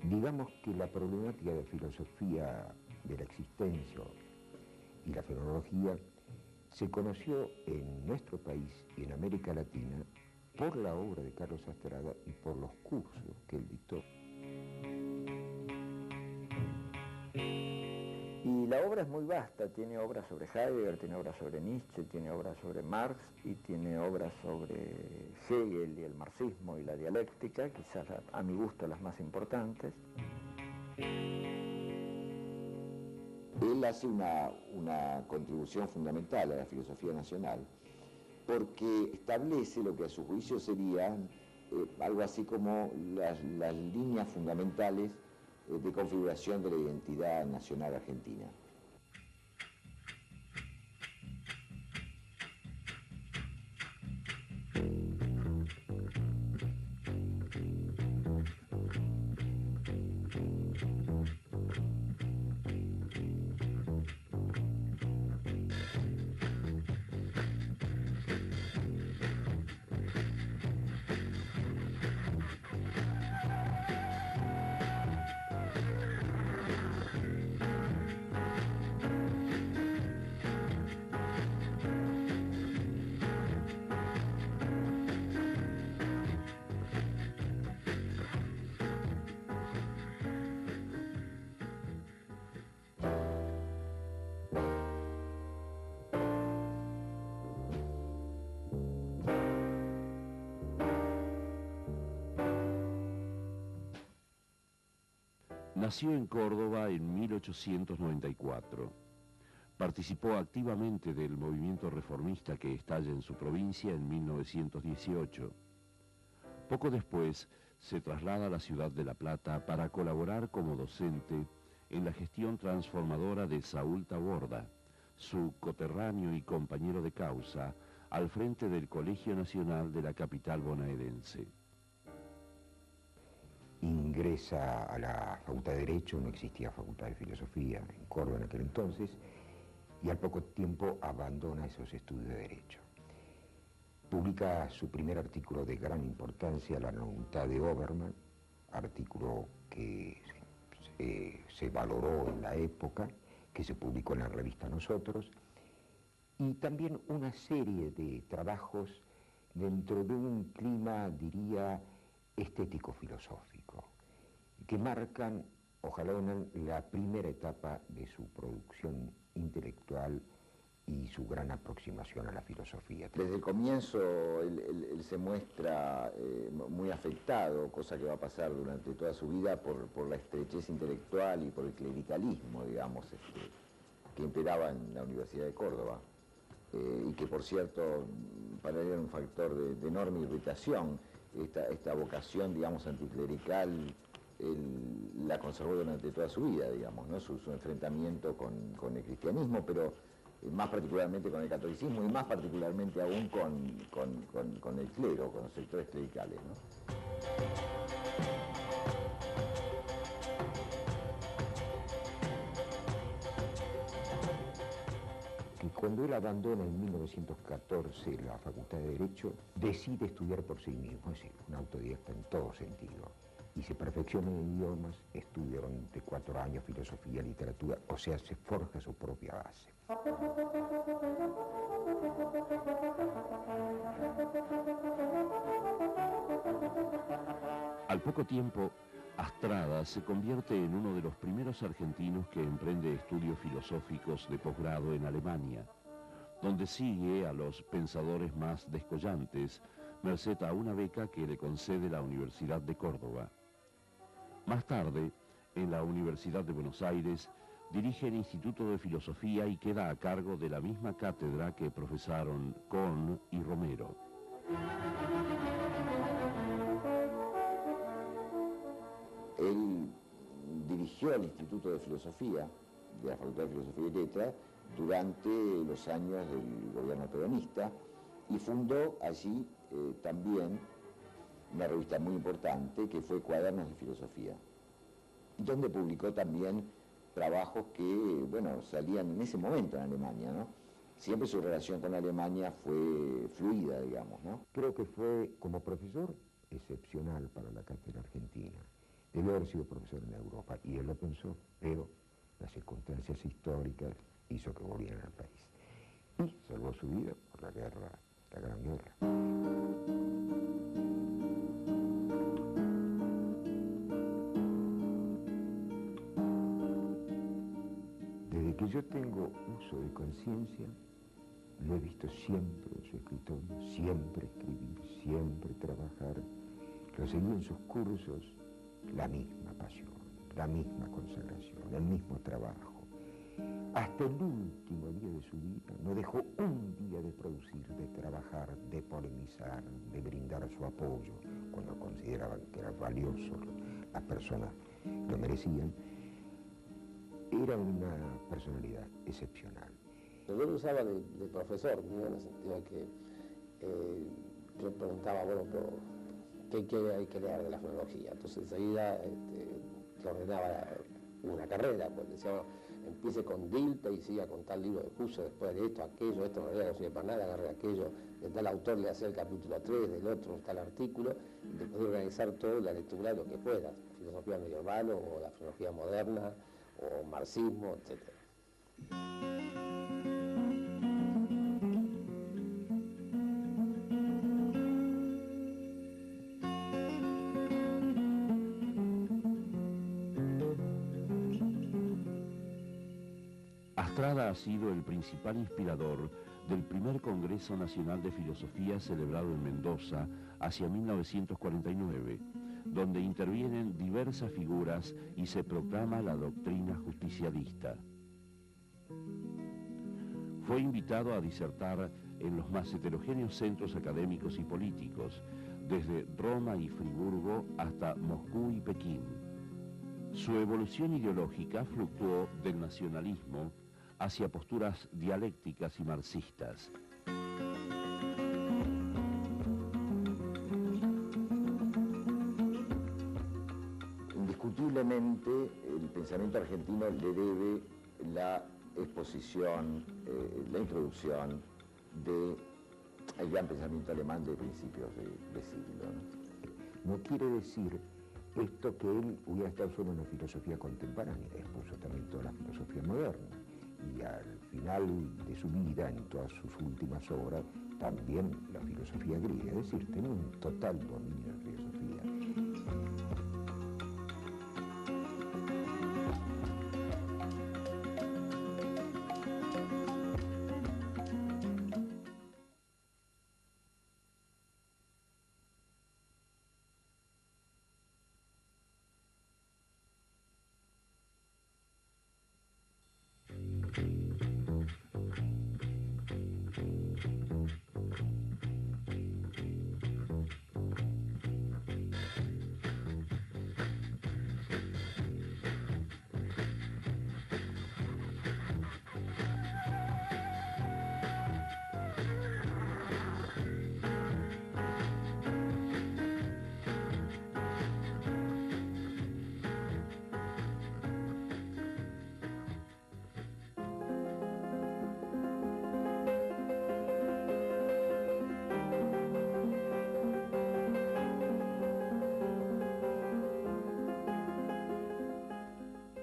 Digamos que la problemática de filosofía de la existencia y la fenomenología se conoció en nuestro país y en América Latina por la obra de Carlos Astrada y por los cursos que él dictó. Y la obra es muy vasta, tiene obras sobre Heidegger, tiene obras sobre Nietzsche, tiene obras sobre Marx y tiene obras sobre Hegel y el marxismo y la dialéctica, quizás a mi gusto las más importantes. Él hace una contribución fundamental a la filosofía nacional porque establece lo que a su juicio serían algo así como las líneas fundamentales de configuración de la identidad nacional argentina. Nació en Córdoba en 1894. Participó activamente del movimiento reformista que estalla en su provincia en 1918. Poco después se traslada a la ciudad de La Plata para colaborar como docente en la gestión transformadora de Saúl Taborda, su coterráneo y compañero de causa, al frente del Colegio Nacional de la capital bonaerense. Ingresa a la Facultad de Derecho, no existía Facultad de Filosofía en Córdoba en aquel entonces, y al poco tiempo abandona esos estudios de Derecho. Publica su primer artículo de gran importancia, La voluntad de Obermann, artículo que se valoró en la época, que se publicó en la revista Nosotros, y también una serie de trabajos dentro de un clima, diría, estético-filosófico, que marcan, ojalá la primera etapa de su producción intelectual y su gran aproximación a la filosofía. Desde el comienzo él se muestra muy afectado, cosa que va a pasar durante toda su vida por la estrechez intelectual y por el clericalismo, digamos, que imperaba en la Universidad de Córdoba, y que por cierto para él era un factor de enorme irritación. Esta vocación, digamos, anticlerical, él la conservó durante toda su vida, digamos, ¿no? Su enfrentamiento con el cristianismo, pero más particularmente con el catolicismo y más particularmente aún con el clero, con los sectores clericales, ¿no? Cuando él abandona en 1914 la Facultad de Derecho, decide estudiar por sí mismo, es decir, un autodidacta en todo sentido. Y se perfecciona en idiomas, estudia durante 4 años filosofía, literatura, o sea, se forja su propia base. Al poco tiempo, Astrada se convierte en uno de los primeros argentinos que emprende estudios filosóficos de posgrado en Alemania, donde sigue a los pensadores más descollantes, merced a una beca que le concede la Universidad de Córdoba. Más tarde, en la Universidad de Buenos Aires, dirige el Instituto de Filosofía y queda a cargo de la misma cátedra que profesaron Kohn y Romero. Él dirigió el Instituto de Filosofía, de la Facultad de Filosofía y Letras, durante los años del gobierno peronista y fundó allí también una revista muy importante que fue Cuadernos de Filosofía, donde publicó también trabajos que, bueno, salían en ese momento en Alemania, ¿no? Siempre su relación con Alemania fue fluida, digamos, ¿no? Creo que fue, como profesor, excepcional para la cátedra argentina. De debió haber sido profesor en Europa, y él lo pensó, pero las circunstancias históricas hizo que volviera al país. Y salvó su vida por la guerra, la Gran Guerra. Desde que yo tengo uso de conciencia, lo he visto siempre en su escritorio, siempre escribir, siempre trabajar. Lo seguí en sus cursos, la misma pasión, la misma consagración, el mismo trabajo. Hasta el último día de su vida no dejó un día de producir, de trabajar, de polemizar, de brindar su apoyo cuando consideraban que era valioso, las personas lo merecían. Era una personalidad excepcional. Yo lo usaba de profesor, ¿no? En el sentido de que yo preguntaba, bueno, pero ¿qué hay que leer de la fonología? Entonces enseguida te ordenaba una carrera, pues decía, bueno, empiece con Dilpe y siga con tal libro de curso, después de esto, aquello, esto en realidad no sirve para nada, agarre aquello, de tal autor le hacía el capítulo 3, del otro tal artículo, y después de organizar todo, la lectura, lo que puedas, filosofía medieval o la filosofía moderna, o marxismo, etc. Astrada ha sido el principal inspirador del primer Congreso Nacional de Filosofía celebrado en Mendoza hacia 1949, donde intervienen diversas figuras y se proclama la doctrina justicialista. Fue invitado a disertar en los más heterogéneos centros académicos y políticos, desde Roma y Friburgo hasta Moscú y Pekín. Su evolución ideológica fluctuó del nacionalismo hacia posturas dialécticas y marxistas. Indiscutiblemente, el pensamiento argentino le debe la exposición, la introducción del gran pensamiento alemán de principios de siglo, ¿no? No quiere decir esto que él hubiera estado solo en la filosofía contemporánea, expuso también toda la filosofía moderna. Y al final de su vida, en todas sus últimas obras, también la filosofía griega, es decir, tenía un total dominio de la filosofía.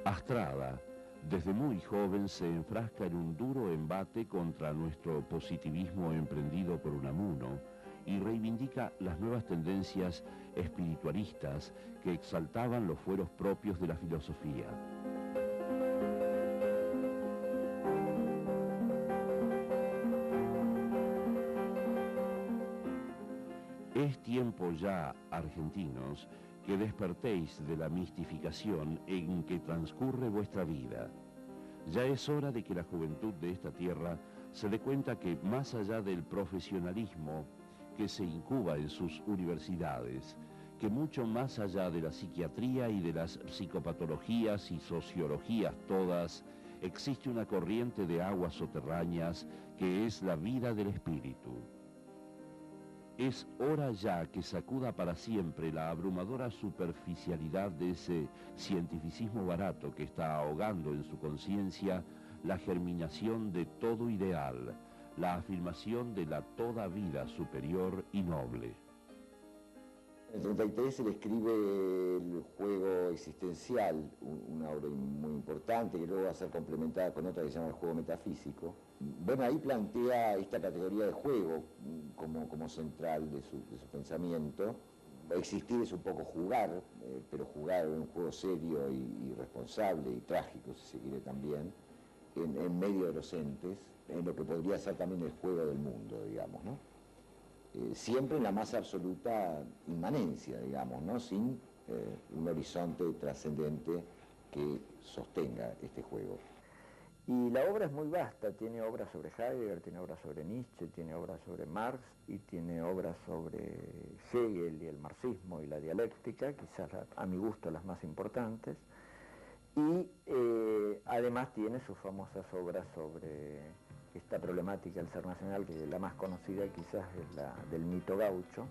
Astrada, desde muy joven, se enfrasca en un duro embate contra nuestro positivismo emprendido por Unamuno y reivindica las nuevas tendencias espiritualistas que exaltaban los fueros propios de la filosofía. Es tiempo ya, argentinos, que despertéis de la mistificación en que transcurre vuestra vida. Ya es hora de que la juventud de esta tierra se dé cuenta que más allá del profesionalismo que se incuba en sus universidades, que mucho más allá de la psiquiatría y de las psicopatologías y sociologías todas, existe una corriente de aguas soterráneas que es la vida del espíritu. Es hora ya que sacuda para siempre la abrumadora superficialidad de ese cientificismo barato que está ahogando en su conciencia la germinación de todo ideal, la afirmación de la toda vida superior y noble. En el 33 él escribe El juego existencial, una obra muy importante que luego va a ser complementada con otra que se llama El juego metafísico. Bueno, ahí plantea esta categoría de juego como central de su pensamiento. Existir es un poco jugar, pero jugar en un juego serio y responsable y trágico, si se quiere también, en medio de los entes, en lo que podría ser también el juego del mundo, digamos, ¿no? Siempre en la más absoluta inmanencia, digamos, ¿no? Sin un horizonte trascendente que sostenga este juego. Y la obra es muy vasta, tiene obras sobre Heidegger, tiene obras sobre Nietzsche, tiene obras sobre Marx y tiene obras sobre Hegel y el marxismo y la dialéctica, quizás a mi gusto las más importantes, y además tiene sus famosas obras sobre esta problemática del ser nacional, que la más conocida quizás es la del mito gaucho,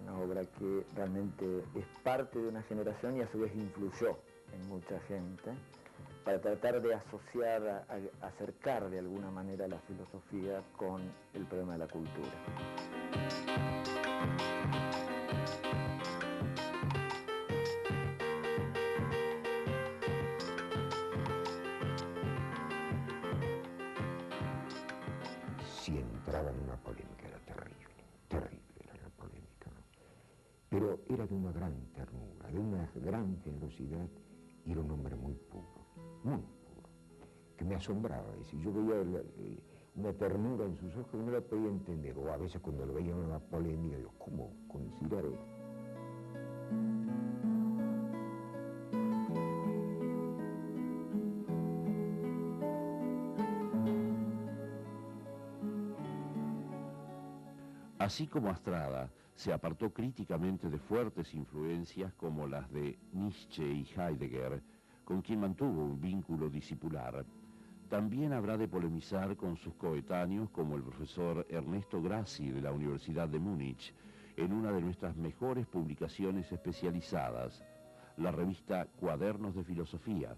una obra que realmente es parte de una generación y a su vez influyó en mucha gente, para tratar de asociar, acercar de alguna manera la filosofía con el problema de la cultura. Si entraba en una polémica era terrible, terrible era la polémica, ¿no? Pero era de una gran ternura, de una gran generosidad y era un hombre muy puro, que me asombraba. Es decir, yo veía una ternura en sus ojos que no la podía entender, o a veces cuando lo veía en una polémica, digo, ¿cómo coincidirá esto? Así como Astrada se apartó críticamente de fuertes influencias como las de Nietzsche y Heidegger, con quien mantuvo un vínculo discipular, también habrá de polemizar con sus coetáneos como el profesor Ernesto Grassi de la Universidad de Múnich, en una de nuestras mejores publicaciones especializadas, la revista Cuadernos de Filosofía,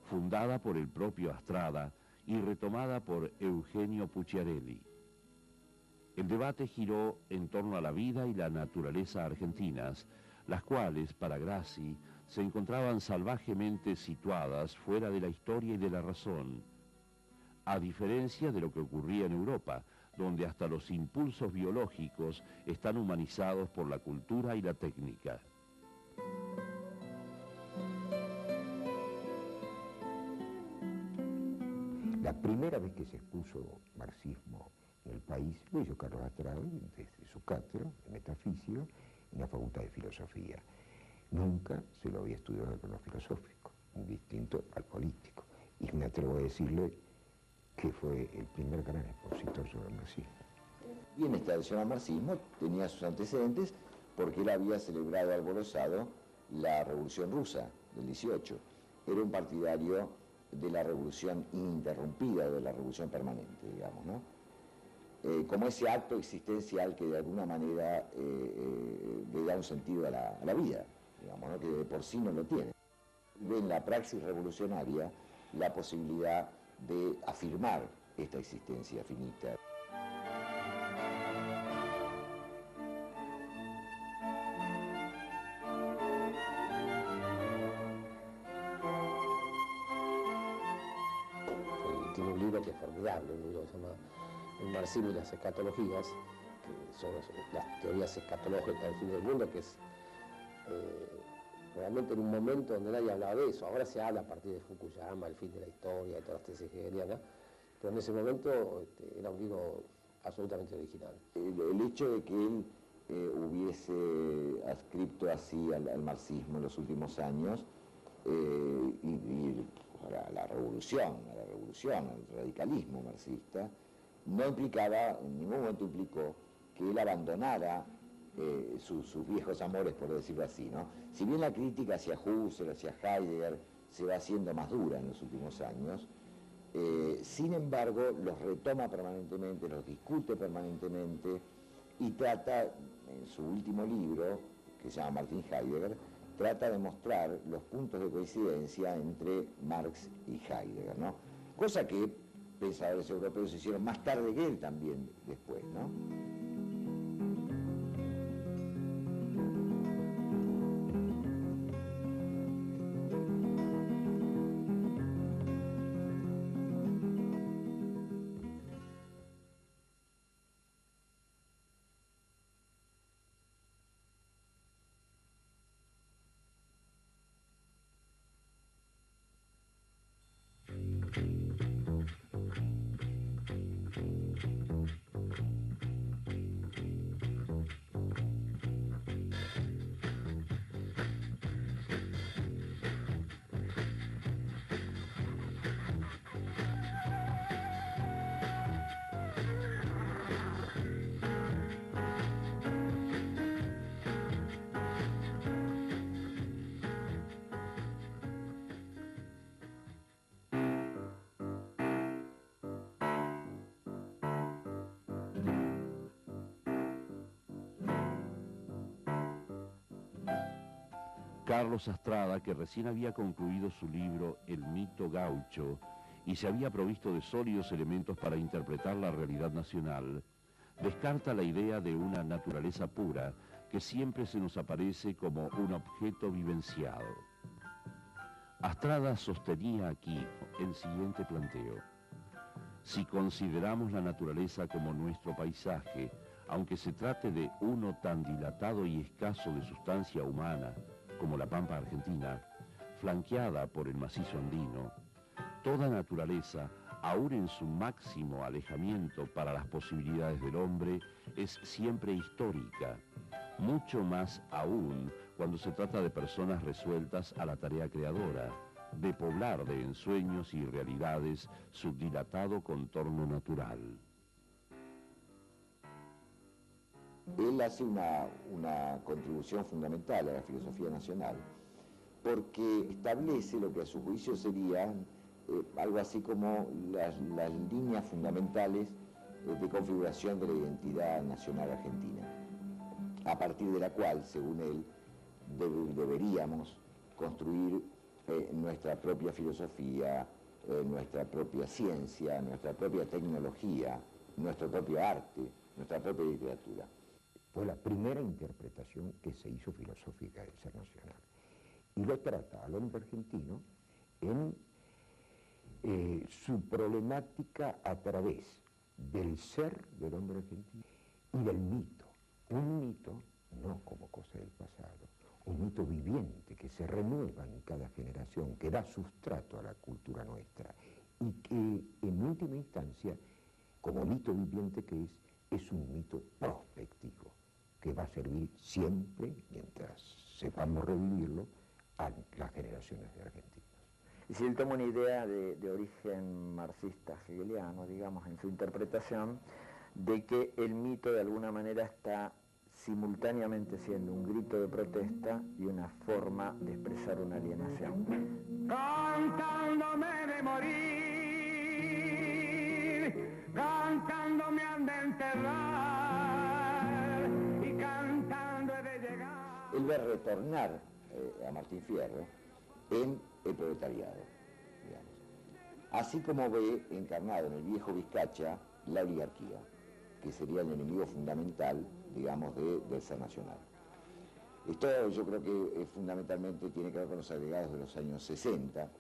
fundada por el propio Astrada y retomada por Eugenio Pucciarelli. El debate giró en torno a la vida y la naturaleza argentinas, las cuales, para Grassi, se encontraban salvajemente situadas fuera de la historia y de la razón, a diferencia de lo que ocurría en Europa, donde hasta los impulsos biológicos están humanizados por la cultura y la técnica. La primera vez que se expuso marxismo en el país lo hizo Carlos Astrada desde su cátedra de metafísica en la Facultad de Filosofía. Nunca se lo había estudiado en el plano filosófico, distinto al político. Y me atrevo a decirle que fue el primer gran expositor sobre el marxismo. Y en esta adhesión al marxismo tenía sus antecedentes porque él había celebrado alborozado la Revolución Rusa del 18. Era un partidario de la revolución ininterrumpida, de la revolución permanente, digamos, ¿no? Como ese acto existencial que de alguna manera le da un sentido a la vida, digamos, ¿no? Que de por sí no lo tiene. Ve en la praxis revolucionaria la posibilidad de afirmar esta existencia finita. Tiene un libro que es formidable, un libro que se llama El marxismo y las escatologías, que son las teorías escatológicas del fin del mundo, que es realmente en un momento donde nadie hablaba de eso. Ahora se habla a partir de Fukuyama, el fin de la historia y todas las tesis hegelianas, pero en ese momento era un libro absolutamente original. El hecho de que él hubiese adscrito así al marxismo en los últimos años y a la revolución, al radicalismo marxista, no implicaba, en ningún momento implicó que él abandonara sus viejos amores, por decirlo así, ¿no? Si bien la crítica hacia Husserl, hacia Heidegger, se va haciendo más dura en los últimos años, sin embargo, los retoma permanentemente, los discute permanentemente y trata, en su último libro, que se llama Martin Heidegger, trata de mostrar los puntos de coincidencia entre Marx y Heidegger, ¿no? Cosa que pensadores europeos hicieron más tarde que él también después, ¿no? Carlos Astrada, que recién había concluido su libro El mito gaucho y se había provisto de sólidos elementos para interpretar la realidad nacional, descarta la idea de una naturaleza pura que siempre se nos aparece como un objeto vivenciado. Astrada sostenía aquí el siguiente planteo. Si consideramos la naturaleza como nuestro paisaje, aunque se trate de uno tan dilatado y escaso de sustancia humana como la pampa argentina, flanqueada por el macizo andino, toda naturaleza, aun en su máximo alejamiento para las posibilidades del hombre, es siempre histórica, mucho más aún cuando se trata de personas resueltas a la tarea creadora, de poblar de ensueños y realidades su dilatado contorno natural. Él hace una contribución fundamental a la filosofía nacional porque establece lo que a su juicio serían algo así como las líneas fundamentales de configuración de la identidad nacional argentina, a partir de la cual, según él, deberíamos construir nuestra propia filosofía, nuestra propia ciencia, nuestra propia tecnología, nuestro propio arte, nuestra propia literatura. Fue la primera interpretación que se hizo filosófica del ser nacional. Y lo trata al hombre argentino en su problemática a través del ser del hombre argentino y del mito. Un mito no como cosa del pasado, un mito viviente que se renueva en cada generación, que da sustrato a la cultura nuestra y que en última instancia, como mito viviente que es un mito prospectivo, que va a servir siempre, mientras sepamos revivirlo, a las generaciones de argentinos. Y si él toma una idea de origen marxista hegeliano, digamos, en su interpretación, de que el mito de alguna manera está simultáneamente siendo un grito de protesta y una forma de expresar una alienación. Cantándome de morir, cantándome han de enterrar y cantando he de llegar. Él ve retornar a Martín Fierro en el proletariado, digamos. Así como ve encarnado en el viejo Vizcacha la oligarquía, que sería el enemigo fundamental, digamos, del ser nacional. Esto yo creo que fundamentalmente tiene que ver con los agregados de los años 60,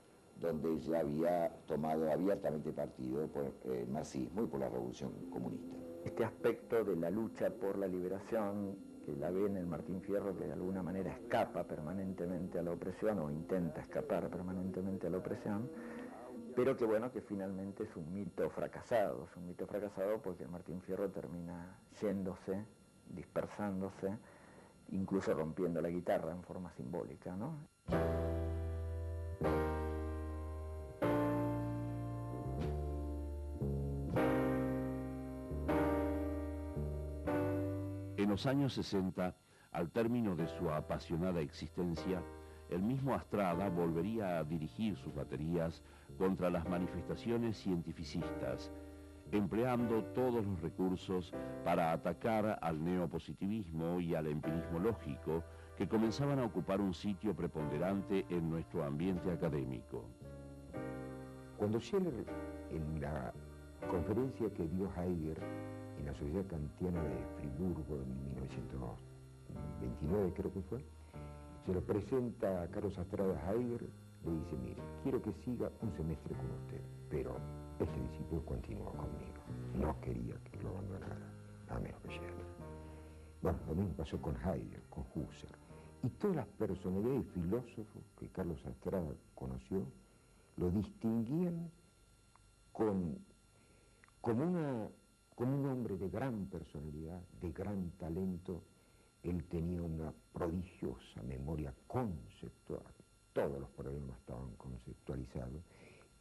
donde ya había tomado abiertamente partido por el marxismo y por la revolución comunista. Este aspecto de la lucha por la liberación, que la ve en el Martín Fierro, que de alguna manera escapa permanentemente a la opresión o intenta escapar permanentemente a la opresión, pero que bueno, que finalmente es un mito fracasado porque el Martín Fierro termina yéndose, dispersándose, incluso rompiendo la guitarra en forma simbólica, ¿no? En los años 60, al término de su apasionada existencia, el mismo Astrada volvería a dirigir sus baterías contra las manifestaciones cientificistas, empleando todos los recursos para atacar al neopositivismo y al empirismo lógico que comenzaban a ocupar un sitio preponderante en nuestro ambiente académico. Cuando Scheler, en la conferencia que dio Heidegger en la Sociedad Kantiana de Friburgo en 1929, creo que fue, se lo presenta a Carlos Astrada Heidegger, le dice, mire, quiero que siga un semestre con usted, pero este discípulo continuó conmigo, no quería que lo abandonara, a menos que Scheler. Bueno, lo mismo pasó con Heidegger, con Husserl, y todas las personalidades y filósofos que Carlos Astrada conoció lo distinguían como un hombre de gran personalidad, de gran talento. Él tenía una prodigiosa memoria conceptual, todos los problemas estaban conceptualizados,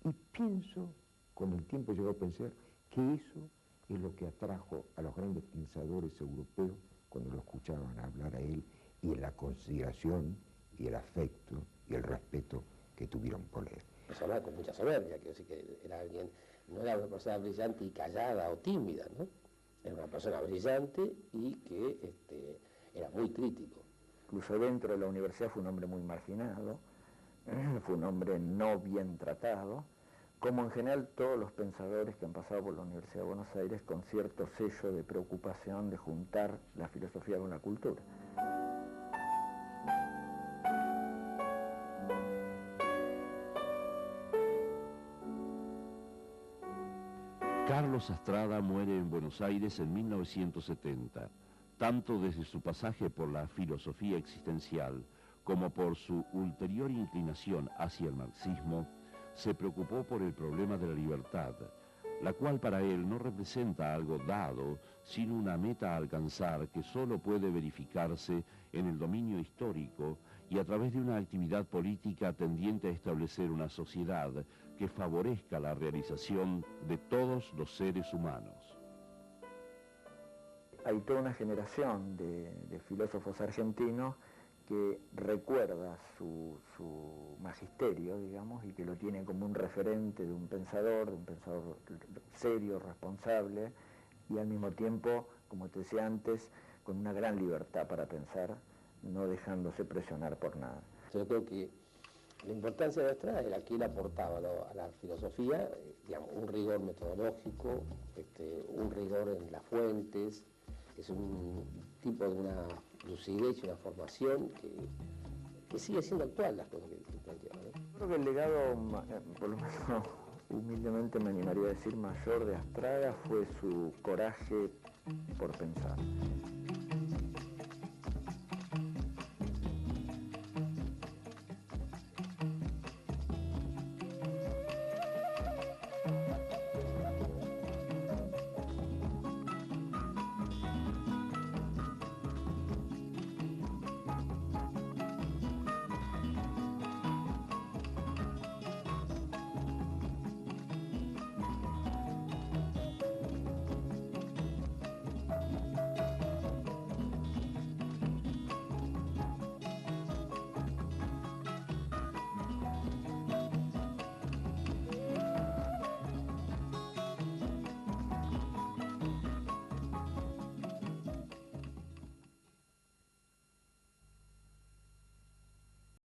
y pienso, con el tiempo llegó a pensar, que eso es lo que atrajo a los grandes pensadores europeos cuando lo escuchaban hablar a él, y en la consideración, y el afecto, y el respeto que tuvieron por él. Persona con mucha soberbia, quiero decir que era alguien, no era una persona brillante y callada o tímida, ¿no? Era una persona brillante y que era muy crítico. incluso dentro de la universidad fue un hombre muy marginado, fue un hombre no bien tratado, como en general todos los pensadores que han pasado por la Universidad de Buenos Aires con cierto sello de preocupación de juntar la filosofía con la cultura. Carlos Astrada muere en Buenos Aires en 1970, tanto desde su pasaje por la filosofía existencial como por su ulterior inclinación hacia el marxismo, se preocupó por el problema de la libertad, la cual para él no representa algo dado, sino una meta a alcanzar que solo puede verificarse en el dominio histórico y a través de una actividad política tendiente a establecer una sociedad que favorezca la realización de todos los seres humanos. Hay toda una generación de filósofos argentinos que recuerda su magisterio, digamos, y que lo tiene como un referente de un pensador serio, responsable, y al mismo tiempo, como te decía antes, con una gran libertad para pensar, no dejándose presionar por nada. Yo creo que la importancia de Astrada era que él aportaba a la filosofía, digamos, un rigor metodológico, un rigor en las fuentes, es un tipo de una lucidez y una formación que sigue siendo actual las cosas que planteaba, ¿no? Creo que el legado, por lo menos humildemente me animaría a decir, mayor de Astrada fue su coraje por pensar.